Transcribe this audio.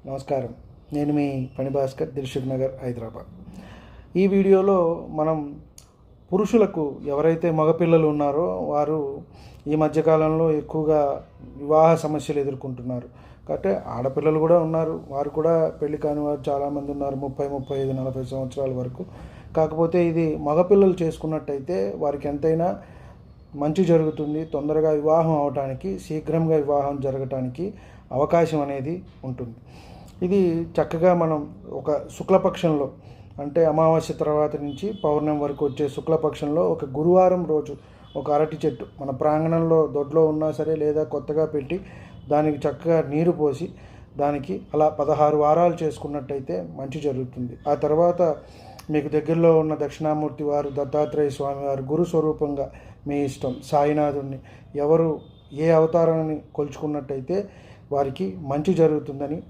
నమస్కారం. నేను మీ పని భాస్కర్, దిల్సుఖ్ నగర్, హైదరాబాద్. ఈ వీడియోలో మనం పురుషులకు ఎవరైతే మగపిల్లలు ఉన్నారో వారు ఈ మధ్యకాలంలో ఎక్కువగా వివాహ సమస్యలు ఎదుర్కొంటున్నారు. కాబట్టి ఆడపిల్లలు కూడా ఉన్నారు, వారు కూడా పెళ్లి కాని వారు చాలామంది ఉన్నారు, 30, 35, 40 సంవత్సరాల వరకు. కాకపోతే ఇది మగపిల్లలు చేసుకున్నట్టయితే వారికి ఎంతైనా మంచి జరుగుతుంది. తొందరగా వివాహం అవటానికి, శీఘ్రంగా వివాహం జరగటానికి అవకాశం అనేది ఉంటుంది. ఇది చక్కగా మనం ఒక శుక్లపక్షంలో, అంటే అమావాస్య తర్వాత నుంచి పౌర్ణమి వరకు వచ్చే శుక్లపక్షంలో ఒక గురువారం రోజు ఒక అరటి చెట్టు మన ప్రాంగణంలో దొడ్లో ఉన్నా సరే, లేదా కొత్తగా పెట్టి దానికి చక్కగా నీరు పోసి దానికి అలా 16 వారాలు చేసుకున్నట్టయితే మంచి జరుగుతుంది. ఆ తర్వాత మీకు దగ్గరలో ఉన్న దక్షిణామూర్తి వారు, దత్తాత్రేయ స్వామి వారు, గురు స్వరూపంగా మీ ఇష్టం సాయినాథుడిని ఎవరు ఏ అవతారాన్ని కొలుచుకున్నట్టయితే వారికి మంచి జరుగుతుందని